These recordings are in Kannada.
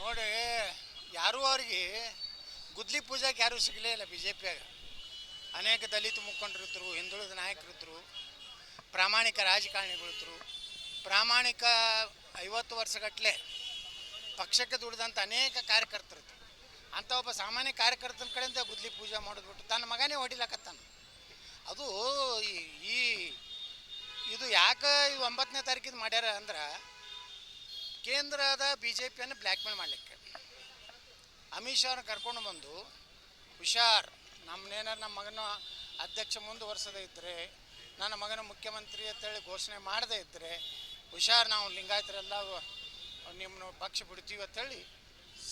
ನೋಡಿ, ಯಾರೂ ಅವ್ರಿಗೆ ಗುದ್ಲಿ ಪೂಜಾಕ್ಕೆ ಯಾರೂ ಸಿಗಲೇ ಇಲ್ಲ. ಬಿ ಜೆ ಪಿಯಾಗ ಅನೇಕ ದಲಿತ ಮುಖಂಡರಿದ್ದರು, ಹಿಂದುಳಿದ ನಾಯಕರಿದ್ದರು, ಪ್ರಾಮಾಣಿಕ ರಾಜಕಾರಣಿಗಳಿದ್ದರು, ಪ್ರಾಮಾಣಿಕ 50 ವರ್ಷಗಟ್ಟಲೆ ಪಕ್ಷಕ್ಕೆ ದುಡಿದಂಥ ಅನೇಕ ಕಾರ್ಯಕರ್ತರಿದ್ದರು. ಅಂಥ ಒಬ್ಬ ಸಾಮಾನ್ಯ ಕಾರ್ಯಕರ್ತನ ಕಡೆಯಿಂದ ಗುದ್ಲಿ ಪೂಜೆ ಮಾಡೋದ್ಬಿಟ್ಟು ತನ್ನ ಮಗನೇ ಹೊಡಿಲಕತ್ತಾನ. ಅದು ಈ ಇದು ಯಾಕೆ 9ನೇ ತಾರೀಕಿಗೆ ಮಾಡ್ಯಾರ ಅಂದ್ರೆ ಕೇಂದ್ರದ ಬಿ ಜೆ ಪಿಯನ್ನು ಬ್ಲ್ಯಾಕ್ ಮೇಲ್ ಮಾಡಲಿಕ್ಕೆ ಅಮಿತ್ ಶಾ ಅವ್ರನ್ನ ಕರ್ಕೊಂಡು ಬಂದು, ಹುಷಾರ್, ನಮ್ಮ ಮಗನ ಅಧ್ಯಕ್ಷ ಮುಂದುವರ್ಸದೇ ಇದ್ದರೆ, ನನ್ನ ಮಗನ ಮುಖ್ಯಮಂತ್ರಿ ಅಂತೇಳಿ ಘೋಷಣೆ ಮಾಡದೇ ಇದ್ದರೆ ಹುಷಾರ್, ನಾವು ಲಿಂಗಾಯತರೆಲ್ಲ ನಿಮ್ಮನ್ನು ಪಕ್ಷ ಬಿಡ್ತೀವಿ ಅಂತೇಳಿ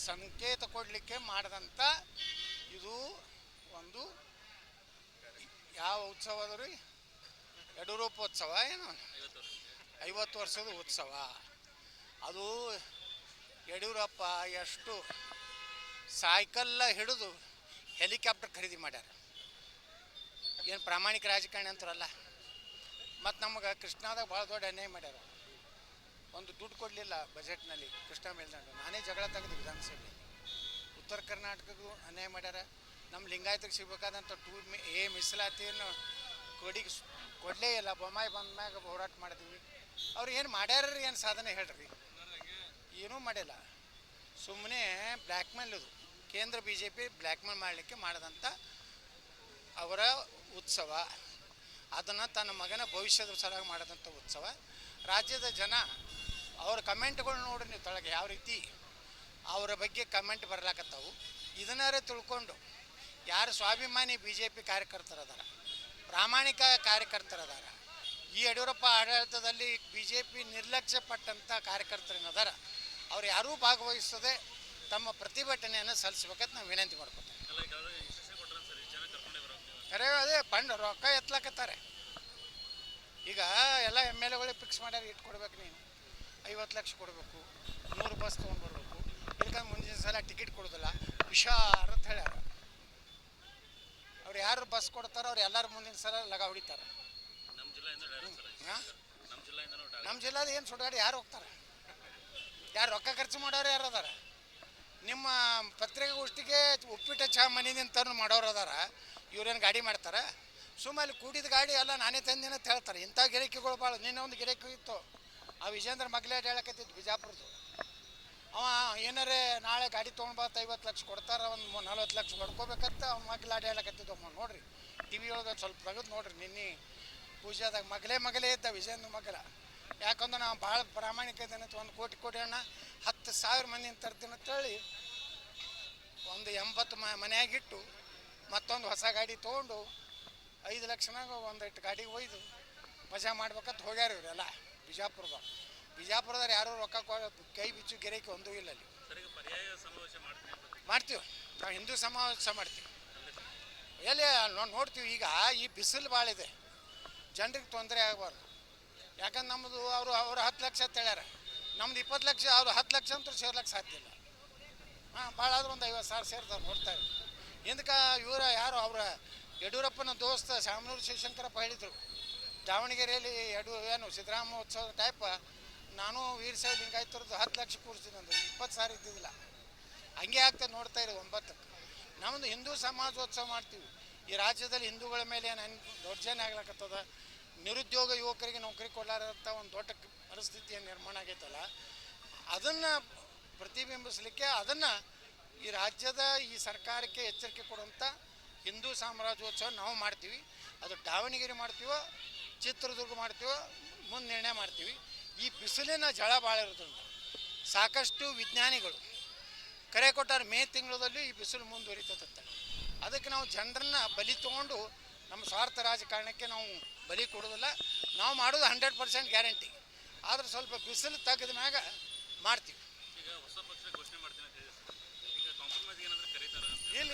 ಸಂಕೇತ ಕೊಡಲಿಕ್ಕೆ ಮಾಡಿದಂಥ ಇದು ಒಂದು ಯಾವ ಉತ್ಸವ ಅದು ರೀ? ಯಡಿಯೂರಪ್ಪೋತ್ಸವ ಏನು 50 ವರ್ಷದ ಉತ್ಸವ. ಅದು ಯಡಿಯೂರಪ್ಪ ಎಷ್ಟು ಸೈಕಲ್ಲ ಹಿಡಿದು ಹೆಲಿಕಾಪ್ಟರ್ ಖರೀದಿ ಮಾಡ್ಯಾರ. ಏನು ಪ್ರಾಮಾಣಿಕ ರಾಜಕಾರಣಿ ಅಂತಾರಲ್ಲ. ಮತ್ತು ನಮಗೆ ಕೃಷ್ಣಾದಾಗ ಭಾಳ ದೊಡ್ಡ ಅನ್ಯಾಯ ಮಾಡ್ಯಾರ. ಒಂದು ದುಡ್ಡು ಕೊಡಲಿಲ್ಲ ಬಜೆಟ್ನಲ್ಲಿ ಕೃಷ್ಣ ಮೇಲ್ದಂಡು. ನಾನೇ ಜಗಳ ತೆಗೆದು ವಿಧಾನಸಭೆ. ಉತ್ತರ ಕರ್ನಾಟಕಕ್ಕೂ ಅನ್ಯಾಯ ಮಾಡ್ಯಾರ. ನಮ್ಮ ಲಿಂಗಾಯತಕ್ಕೆ ಸಿಗಬೇಕಾದಂಥ 2A ಮೀಸಲಾತಿಯನ್ನು ಕೊಡಲೇ ಇಲ್ಲ. ಬೊಮ್ಮಾಯಿ ಬಂದ ಮ್ಯಾಗ ಹೋರಾಟ ಮಾಡಿದ್ವಿ. ಅವ್ರು ಏನು ಮಾಡ್ಯಾರ್ರಿ? ಏನು ಸಾಧನೆ ಹೇಳ್ರಿ? ಏನೂ ಮಾಡಿಲ್ಲ. ಸುಮ್ಮನೆ ಬ್ಲ್ಯಾಕ್ ಮೇಲ್. ಇದು ಕೇಂದ್ರ ಬಿ ಜೆ ಪಿ ಬ್ಲ್ಯಾಕ್ ಮೇಲ್ ಮಾಡಲಿಕ್ಕೆ ಮಾಡಿದಂಥ ಅವರ ಉತ್ಸವ. ಅದನ್ನು ತನ್ನ ಮಗನ ಭವಿಷ್ಯದ ಸಲುವಾಗಿ ಮಾಡಿದಂಥ ಉತ್ಸವ. ರಾಜ್ಯದ ಜನ ಅವ್ರ ಕಮೆಂಟ್ಗಳು ನೋಡಿ ನೀವು ತೊಳಗೆ ಯಾವ ರೀತಿ ಅವರ ಬಗ್ಗೆ ಕಮೆಂಟ್ ಬರ್ಲಾಕತ್ತಾವು. ಇದನ್ನಾರೇ ತಿಳ್ಕೊಂಡು ಯಾರು ಸ್ವಾಭಿಮಾನಿ ಬಿ ಜೆ ಪಿ ಕಾರ್ಯಕರ್ತರದಾರ, ಪ್ರಾಮಾಣಿಕ ಕಾರ್ಯಕರ್ತರದಾರ, ಈ ಯಡಿಯೂರಪ್ಪ ಆಡಳಿತದಲ್ಲಿ ಬಿ ಜೆ ಪಿ ನಿರ್ಲಕ್ಷ್ಯ ಪಟ್ಟಂಥ ಕಾರ್ಯಕರ್ತರೇನದಾರ, ಅವ್ರು ಯಾರೂ ಭಾಗವಹಿಸದೆ ತಮ್ಮ ಪ್ರತಿಭಟನೆಯನ್ನು ಸಲ್ಲಿಸ್ಬೇಕಂತ ನಾವು ವಿನಂತಿ ಮಾಡ್ಕೊತೇವೆ. ಅರೆ ಅದೇ ಬಂದು ರೊಕ್ಕ ಎತ್ತಲಾಕತ್ತಾರೆ. ಈಗ ಎಲ್ಲ MLAಗಳಿಗೆ ಫಿಕ್ಸ್ ಮಾಡ್ಯಾರ, ಇಟ್ಟು ಕೊಡ್ಬೇಕು, ನೀನು 50 ಲಕ್ಷ ಕೊಡಬೇಕು, 100 ಬಸ್ ತೊಗೊಂಡ್ಬರ್ಬೇಕು, ಇಲ್ಕಂದ್ರೆ ಮುಂದಿನ ಸಲ ಟಿಕೆಟ್ ಕೊಡೋದಿಲ್ಲ, ಹುಷಾರ್ ಅಂತ ಹೇಳ್ಯಾರ. ಅವ್ರು ಯಾರು ಬಸ್ ಕೊಡ್ತಾರೋ ಅವ್ರು ಎಲ್ಲರೂ ಮುಂದಿನ ಸಲ ಲಗ ಹೊಡಿತಾರೆ. ನಮ್ಮ ಜಿಲ್ಲಾದ ಏನು ಸುಡಾಡಿ ಯಾರು ಹೋಗ್ತಾರೆ? ಯಾರು ರೊಕ್ಕ ಖರ್ಚು ಮಾಡೋರು ಯಾರು ಅದಾರ? ನಿಮ್ಮ ಪತ್ರಿಕಾಗೋಷ್ಠಿಗೆ ಉಪ್ಪಿಟ್ಟು ಚಹಾ ಮನೆಯಿಂದ ಮಾಡೋರು ಅದಾರ. ಇವ್ರೇನು ಗಾಡಿ ಮಾಡ್ತಾರೆ? ಸುಮ್ಮನೆ ಕೂಡಿದ ಗಾಡಿ ಎಲ್ಲ ನಾನೇ ತಂದಿನ ಅಂತ ಹೇಳ್ತಾರೆ. ಇಂಥ ಗಿರಾಕಿಗಳು ಭಾಳ. ನಿನ್ನೆ ಒಂದು ಗಿರಾಕಿ ಇತ್ತು, ಆ ವಿಜೇಂದ್ರ ಮಗ್ಲೇ ಹೇಳಕತ್ತಿದ್ದು ಬಿಜಾಪುರದ್ದು. ಅವ ಏನಾರೇ ನಾಳೆ ಗಾಡಿ ತೊಗೊಂಡ್ಬಾರ್ದು 50 ಲಕ್ಷ ಕೊಡ್ತಾರೆ, ಒಂದು 40 ಲಕ್ಷ ಹೊಡ್ಕೋಬೇಕಂತ ಅವ್ನು ಮಗ್ಲಾಡಿ ಹೇಳಕತ್ತಿದ್ದು. ನೋಡ್ರಿ TV ಒಳಗೆ ಸ್ವಲ್ಪ ತೆಗೆದು ನೋಡ್ರಿ. ನಿನ್ನೆ ಪೂಜಾದಾಗ ಮಗಲೇ ಇದ್ದ ವಿಜೇಂದ್ರ ಮಗ್ಲ. ಯಾಕಂದ್ರೆ ನಾವು ಭಾಳ ಪ್ರಾಮಾಣಿಕ ಇದ್ದೇನೆ. 1 ಕೋಟಿ ಹಣ 10,000 ಮಂದಿನ ತರ್ತೀನಿ ಅಂತೇಳಿ ಒಂದು 80 ಮನೆಯಾಗಿಟ್ಟು ಮತ್ತೊಂದು ಹೊಸ ಗಾಡಿ ತೊಗೊಂಡು 5 ಲಕ್ಷನಾಗ ಒಂದಿಟ್ಟು ಗಾಡಿಗೆ ಒಯ್ದು ಮಜಾ ಮಾಡ್ಬೇಕಂತ ಹೋಗ್ಯಾರ ಇವರೆಲ್ಲ. ಬಿಜಾಪುರದವ್ರು ಯಾರು ರೊಕ್ಕ ಕೈ ಬಿಚ್ಚು ಗಿರಾಕಿ ಒಂದೂ ಇಲ್ಲ. ಅಲ್ಲಿ ಮಾಡ್ತೀವಿ ನಾವು, ಹಿಂದೂ ಸಮಾವೇಶ ಮಾಡ್ತೀವಿ. ಎಲ್ಲಿ ನೋಡ್ತೀವಿ. ಈಗ ಈ ಬಿಸಿಲು ಭಾಳ ಇದೆ, ಜನರಿಗೆ ತೊಂದರೆ ಆಗಬಾರ್ದು. ಯಾಕಂದ್ರೆ ನಮ್ಮದು ಅವರು 10 ಲಕ್ಷ ಅಂತ ಹೇಳ್ಯಾರ, ನಮ್ದು 20 ಲಕ್ಷ, ಅವ್ರು 10 ಲಕ್ಷ ಅಂತೂ ಸೇರ್ಲಿಕ್ಕೆ ಸಾಧ್ಯ ಇಲ್ಲ. ಭಾಳ ಆದ್ರೂ ಒಂದು 50,000 ಸೇರ್ತಾರೆ ನೋಡ್ತಾರೆ. ಹಿಂದಕ್ಕೆ ಇವರ ಯಾರು ಅವರ ಯಡಿಯೂರಪ್ಪನ ದೋಸ್ತ ಶಾಮನೂರು ಶಿವಶಂಕರಪ್ಪ ಹೇಳಿದರು, ದಾವಣಗೆರೆಯಲ್ಲಿ ಏನು ಸಿದ್ದರಾಮ ಉತ್ಸವದ ಟೈಪ್ ನಾನು ವೀರಶೈವ ಲಿಂಗಾಯತರದ್ದು 10 ಲಕ್ಷ ಕೂರಿಸ್ತೀನಿ ಅಂದರು. 20,000 ಇದ್ದಿದ್ದಿಲ್ಲ. ಹಂಗೆ ಆಗ್ತದೆ ನೋಡ್ತಾ ಇರೋದು. 9ಕ್ಕೆ ನಮ್ಮದು ಹಿಂದೂ ಸಮಾಜೋತ್ಸವ ಮಾಡ್ತೀವಿ. ಈ ರಾಜ್ಯದಲ್ಲಿ ಹಿಂದೂಗಳ ಮೇಲೆ ಏನು ದೌರ್ಜನ್ಯ ಆಗ್ಲಕ್ಕತ್ತದ, ನಿರುದ್ಯೋಗ ಯುವಕರಿಗೆ ನೌಕರಿ ಕೊಡಲಾರಂಥ ಒಂದು ದೊಡ್ಡ ಪರಿಸ್ಥಿತಿಯನ್ನು ನಿರ್ಮಾಣ ಆಗೈತಲ್ಲ, ಅದನ್ನು ಪ್ರತಿಬಿಂಬಿಸಲಿಕ್ಕೆ ಅದನ್ನು ಈ ರಾಜ್ಯದ ಈ ಸರ್ಕಾರಕ್ಕೆ ಎಚ್ಚರಿಕೆ ಕೊಡುವಂಥ ಹಿಂದೂ ಸಾಮ್ರಾಜ್ಯೋತ್ಸವ ನಾವು ಮಾಡ್ತೀವಿ. ಅದು ದಾವಣಗೆರೆ ಮಾಡ್ತೀವೋ ಚಿತ್ರದುರ್ಗ ಮಾಡ್ತೀವೋ ಮುಂದೆ ನಿರ್ಣಯ ಮಾಡ್ತೀವಿ. ಈ ಬಿಸಿಲಿನ ಜಳ ಭಾಳ ಇರೋದ್ರಿಂದ ಸಾಕಷ್ಟು ವಿಜ್ಞಾನಿಗಳು ಕರೆ ಕೊಟ್ಟಾರೆ, ಮೇ ತಿಂಗಳಲ್ಲಿ ಈ ಬಿಸಿಲು ಮುಂದುವರಿತದಂತೆ. ಅದಕ್ಕೆ ನಾವು ಜನರನ್ನ ಬಲಿ ತೊಗೊಂಡು ನಮ್ಮ ಸ್ವಾರ್ಥ ರಾಜಕಾರಣಕ್ಕೆ ನಾವು ಬಲಿ ಕೊಡೋದಿಲ್ಲ. ನಾವು ಮಾಡೋದು 100% ಗ್ಯಾರಂಟಿ. ಆದ್ರೆ ಸ್ವಲ್ಪ ಬಿಸಿಲು ತೆಗೆದ ಮ್ಯಾಗ ಮಾಡ್ತೀವಿ. ಇಲ್ಲ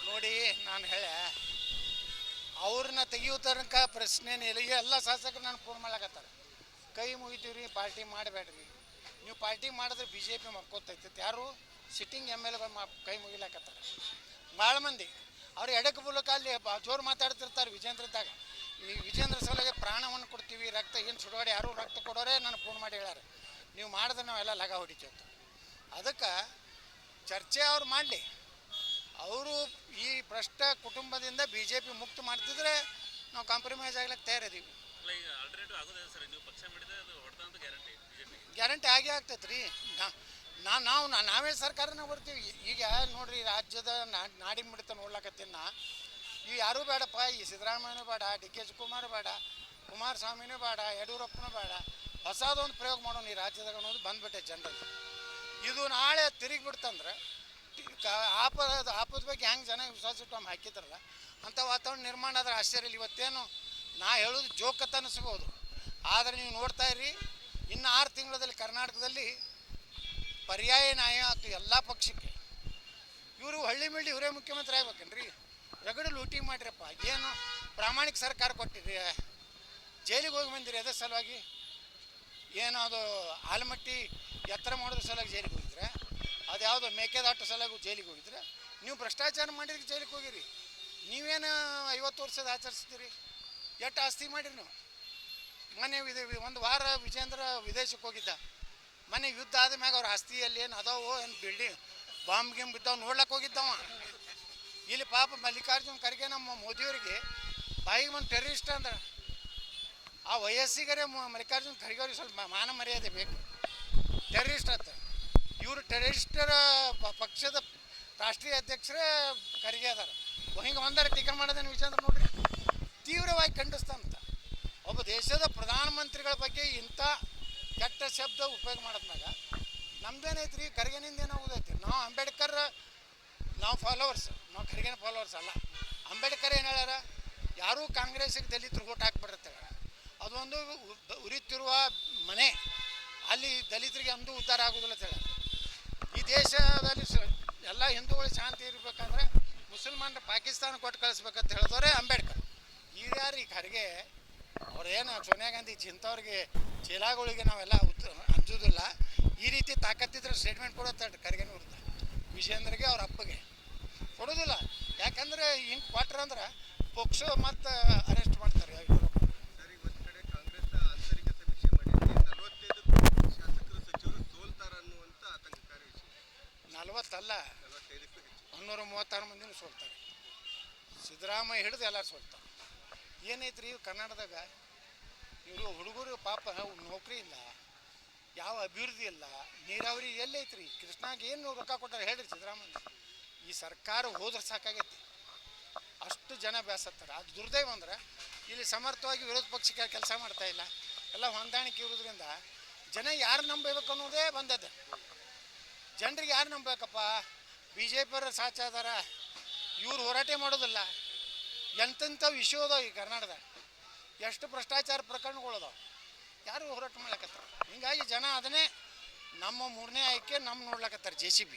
ನೋಡಿ, ನಾನು ಹೇಳ ಅವ್ರನ್ನ ತೆಗಿಯೋ ತನಕ ಪ್ರಶ್ನೆನೇ ಇಲ್ಲ. ಎಲ್ಲ ಶಾಸಕರು ನಾನು ಫೋನ್ ಮಾಡ್ಲಾಕತ್ತಾರೆ, ಕೈ ಮುಗಿತೀವ್ರಿ, ಪಾರ್ಟಿ ಮಾಡಬೇಡ್ರಿ. ನೀವು ಪಾರ್ಟಿ ಮಾಡಿದ್ರೆ BJP ಮಕ್ಕೋತೈತಿ. ಯಾರು ಸಿಟ್ಟಿಂಗ್ MLAಗಳು ಕೈ ಮುಗಿಲಾಕತ್ತಾರೆ ಭಾಳ ಮಂದಿ. ಅವ್ರು ಎಡಕ್ಕೆ ಬುಲಕ ಅಲ್ಲಿ ಜೋರು ಮಾತಾಡ್ತಿರ್ತಾರೆ ವಿಜೇಂದ್ರದಾಗ. ಈ ವಿಜೇಂದ್ರ ಸಲಗೆ ಪ್ರಾಣವನ್ನು ಕೊಡ್ತೀವಿ, ರಕ್ತ ಏನು ಸುಡೋಡೆ ಯಾರು ರಕ್ತ ಕೊಡೋರೆ ನನಗೆ ಫೋನ್ ಮಾಡಿ ಹೇಳ್ಯಾರ, ನೀವು ಮಾಡಿದ್ರೆ ನಾವೆಲ್ಲ ಲಗ ಹೊಡಿತೀವಿ ಅಂತ. ಅದಕ್ಕೆ ಚರ್ಚೆ ಅವ್ರು ಮಾಡಲಿ. ಅವರು ಈ ಭ್ರಷ್ಟ ಕುಟುಂಬದಿಂದ ಬಿ ಜೆ ಪಿ ಮುಕ್ತ ಮಾಡ್ತಿದ್ರೆ ನಾವು ಕಾಂಪ್ರಮೈಸ್ ಆಗ್ಲಿಕ್ಕೆ ತಯಾರಿದ್ದೀವಿ. ಗ್ಯಾರಂಟಿ ಆಗೇ ಆಗ್ತೈತೆ ರೀ. ನಾವೇ ಸರ್ಕಾರನ ಬರ್ತೀವಿ. ಈಗ ನೋಡ್ರಿ, ರಾಜ್ಯದ ನಾಡಿ ಮಿಡಿತ ನೋಡ್ಲಕತ್ತೀನ. ಈ ಯಾರೂ ಬೇಡಪ್ಪ, ಈ ಸಿದ್ದರಾಮಯ್ಯನೂ ಬೇಡ, ಡಿ ಕೆ ಶಿವಕುಮಾರ್ ಬೇಡ, ಕುಮಾರಸ್ವಾಮಿನೂ ಬೇಡ, ಯಡಿಯೂರಪ್ಪನೂ ಬೇಡ, ಹೊಸದೊಂದು ಪ್ರಯೋಗ ಮಾಡೋಣ ಈ ರಾಜ್ಯದಾಗ ಅನ್ನೋದು ಬಂದ್ಬಿಟ್ಟೆ ಜನರಿಗೆ. ಇದು ನಾಳೆ ತಿರುಗಿ ಬಿಡ್ತಂದ್ರೆ ಆಪದ ಬಗ್ಗೆ ಹೆಂಗೆ ಜನ ವಿಶ್ವಾಸ ಇಟ್ಟು ಹಾಕಿದ್ರಲ್ಲ ಅಂಥ ವಾತಾವರಣ ನಿರ್ಮಾಣ ಆದ್ರೆ ಆಶ್ಚರ್ಯ ಇಲ್ಲ. ಇವತ್ತೇನು ನಾ ಹೇಳೋದು ಜೋಕತ್ತ ಅನ್ನಿಸ್ಬೋದು, ಆದರೆ ನೀವು ನೋಡ್ತಾ ಇರ್ರಿ, ಇನ್ನು 6 ತಿಂಗಳಲ್ಲಿ ಕರ್ನಾಟಕದಲ್ಲಿ ಪರ್ಯಾಯ ನ್ಯಾಯ ಆಯ್ತು ಎಲ್ಲ ಪಕ್ಷಕ್ಕೆ. ಇವರು ಹಳ್ಳಿ ಮಿಳ್ಳಿ ಇವರೇ ಮುಖ್ಯಮಂತ್ರಿ ಆಗ್ಬೇಕೇನ್ರಿ? ರಗಡು ಲೂಟಿ ಮಾಡಿರಪ್ಪ. ಏನು ಪ್ರಾಮಾಣಿಕ ಸರ್ಕಾರ ಕೊಟ್ಟಿರಿ, ಜೈಲಿಗೆ ಹೋಗಿ ಬಂದಿರಿ ಅದೇ ಸಲುವಾಗಿ? ಏನು ಅದು ಆಲಮಟ್ಟಿ ಎತ್ತರ ಮಾಡೋದ್ರ ಸಲುವಾಗಿ ಜೈಲಿಗೆ ಹೋಗಿದ್ರೆ, ಅದು ಯಾವುದೋ ಮೇಕೆದಾಟು ಸಲುವಾಗಿ ಜೈಲಿಗೆ ಹೋಗಿದ್ರೆ, ನೀವು ಭ್ರಷ್ಟಾಚಾರ ಮಾಡಿದ್ರೆ ಜೈಲಿಗೆ ಹೋಗಿರಿ. ನೀವೇನು 50 ವರ್ಷದ ಆಚರಿಸ್ತೀರಿ? ಎಷ್ಟು ಆಸ್ತಿ ಮಾಡಿರಿ ನೀವು? ಮನೆ ಒಂದು ವಾರ ವಿಜೇಂದ್ರ ವಿದೇಶಕ್ಕೆ ಹೋಗಿದ್ದ. ಮನೆ ಯುದ್ಧ ಆದ ಮ್ಯಾಗ ಅವ್ರ ಆಸ್ತಿಯಲ್ಲಿ ಏನು ಅದಾವೋ, ಏನು ಬಿಲ್ಡಿಂಗ್ ಬಾಂಬ್ ಗಿಂಬ್ ಬಿದ್ದಾವ ನೋಡ್ಲಕ್ಕೆ ಹೋಗಿದ್ದವ. ಇಲ್ಲಿ ಪಾಪ ಮಲ್ಲಿಕಾರ್ಜುನ್ ಖರ್ಗೆ ನಮ್ಮ ಮೋದಿಯವರಿಗೆ ಬಾಯಿಗೆ ಒಂದು ಟೆರರಿಸ್ಟ್ ಅಂದ್ರೆ ಆ ವಯಸ್ಸಿಗರೇ ಮಲ್ಲಿಕಾರ್ಜುನ್ ಖರ್ಗೆ ಅವ್ರಿಗೆ ಸ್ವಲ್ಪ ಮಾನ ಮರ್ಯಾದೆ ಬೇಕು. ಟೆರರಿಸ್ಟ್ ಅಂತ ಇವರು ಟೆರರಿಸ್ಟರ ಪಕ್ಷದ ರಾಷ್ಟ್ರೀಯ ಅಧ್ಯಕ್ಷರೇ ಖರ್ಗೆ ಅದಾರ. ಹಿಂಗೆ ಒಂದರ ಟೀಕೆ ಮಾಡೋದೇನು ವಿಜೇಂದ್ರ ನೋಡ್ರಿ, ತೀವ್ರವಾಗಿ ಖಂಡಿಸ್ತಂತ. ಒಬ್ಬ ದೇಶದ ಪ್ರಧಾನಮಂತ್ರಿಗಳ ಬಗ್ಗೆ ಇಂಥ ಕೆಟ್ಟ ಶಬ್ದ ಉಪಯೋಗ ಮಾಡೋದ್ನಾಗ ನಮ್ದೇನೈತ್ರಿ? ಖರ್ಗೆನಿಂದ ಏನಾಗೋದೈತಿ? ನಾವು ಅಂಬೇಡ್ಕರ್ ನಾವು ಫಾಲೋವರ್ಸ್, ನಾವು ಖರ್ಗೆನ ಫಾಲೋವರ್ಸ್ ಅಲ್ಲ. ಅಂಬೇಡ್ಕರ್ ಏನು ಹೇಳ್ಯಾರ? ಯಾರೂ ಕಾಂಗ್ರೆಸ್ಸಿಗೆ ದಲಿತರು ಓಟ್ ಹಾಕ್ಬಿಡುತ್ತೆ. ಅದೊಂದು ಉರಿತಿರುವ ಮನೆ, ಅಲ್ಲಿ ದಲಿತರಿಗೆ ಅಂದು ಉದ್ಧಾರ ಆಗೋದಿಲ್ಲ ಅಂತ ಹೇಳ್ಯಾರ. ಈ ದೇಶದಲ್ಲಿ ಎಲ್ಲ ಹಿಂದೂಗಳು ಶಾಂತಿ ಇರಬೇಕಂದ್ರೆ ಮುಸಲ್ಮಾನರು ಪಾಕಿಸ್ತಾನ ಕೊಟ್ಟು ಕಳಿಸ್ಬೇಕಂತ ಹೇಳಿದವರೇ ಅಂಬೇಡ್ಕರ್. ಯಾರು ಈ ಖರ್ಗೆ ಅವ್ರೇನು ಸೋನಿಯಾ ಗಾಂಧಿ ಇಂಥವ್ರಿಗೆ ಚೀಲಾಗಳಿಗೆ ನಾವೆಲ್ಲ ಅಂಜೋದಿಲ್ಲ. ಈ ರೀತಿ ತಾಕತ್ತಿದ್ರೆ ಸ್ಟೇಟ್ಮೆಂಟ್ ಕೊಡುತ್ತೆ ಖರ್ಗೆನೂ ಇರುತ್ತೆ. ವಿಜೇಂದ್ರಗೆ ಅವ್ರ ಅಪ್ಪಗೆ ಕೊಡೋದಿಲ್ಲ. ಯಾಕಂದರೆ ಹಿಂಗೆ ಕೊಟ್ರ ಅಂದ್ರೆ ಪೋಕ್ಸೋ ಮತ್ತು ಅರೆಸ್ಟ್ ಮಾಡ್ತಾರೆ. ಸರ್, ಇವತ್ತು ಕಡೆ ಕಾಂಗ್ರೆಸ್ ಆಂತರಿಕ ಸಮೀಕ್ಷೆ ಮಾಡಿದ್ರೆ 45 ಶಾಸಕರು ಸಚಿವರು ಸೋಲ್ತಾರ ಅನ್ನುವಂಥ ಆತಂಕಕಾರಿ ವಿಷಯ. 40 ಅಲ್ಲ, 45ಕ್ಕೂ ಹೆಚ್ಚು, 136 ಮಂದಿನೂ ಸೋಲ್ತಾರೆ. ಸಿದ್ದರಾಮಯ್ಯ ಹಿಡಿದು ಎಲ್ಲರೂ ಸೋಲ್ತಾರೆ. ಏನೈತ್ರಿ ಕರ್ನಾಟಕದಾಗ? ಇವರು ಹುಡುಗರು ಪಾಪ ನೌಕರಿ ಇಲ್ಲ, ಯಾವ ಅಭಿವೃದ್ಧಿ ಇಲ್ಲ, ನೀರಾವರಿ ಎಲ್ಲೈತ್ರಿ? ಕೃಷ್ಣಾಗೆ ಏನು ರೊಕ್ಕ ಕೊಟ್ಟಾರೆ ಹೇಳ್ರಿ ಸಿದ್ದರಾಮಯ್ಯ? ಈ ಸರ್ಕಾರ ಹೋದ್ರೆ ಸಾಕಾಗೈತಿ, ಅಷ್ಟು ಜನ ಬೇಸತ್ತಾರೆ. ಅದು ದುರ್ದೈವ ಅಂದ್ರೆ ಇಲ್ಲಿ ಸಮರ್ಥವಾಗಿ ವಿರೋಧ ಪಕ್ಷಕ್ಕೆ ಕೆಲಸ ಮಾಡ್ತಾ ಇಲ್ಲ. ಎಲ್ಲ ಹೊಂದಾಣಿಕೆ ಇರೋದ್ರಿಂದ ಜನ ಯಾರು ನಂಬಬೇಕು ಅನ್ನೋದೇ ಬಂದದ್ದು. ಜನರಿಗೆ ಯಾರು ನಂಬಬೇಕಪ್ಪ? ಬಿ ಜೆ ಪಿಯವರು ಸಾಚ ಅದಾರ, ಇವ್ರು ಹೋರಾಟ ಮಾಡೋದಿಲ್ಲ. ಎಂತೆಂಥ ವಿಷಯ ಅದಾವ ಈ ಕರ್ನಾಟಕದಾಗ, ಎಷ್ಟು ಭ್ರಷ್ಟಾಚಾರ ಪ್ರಕರಣಗಳದಾವ, ಯಾರು ಹೋರಾಟ ಮಾಡ್ಲಕತ್ತಾರೆ. ಹಿಂಗಾಗಿ ಜನ ಅದನ್ನೇ ನಮ್ಮ 3ನೇ ಆಯ್ಕೆ ನಮ್ಮ ನೋಡ್ಲಕತ್ತಾರೆ, JCB.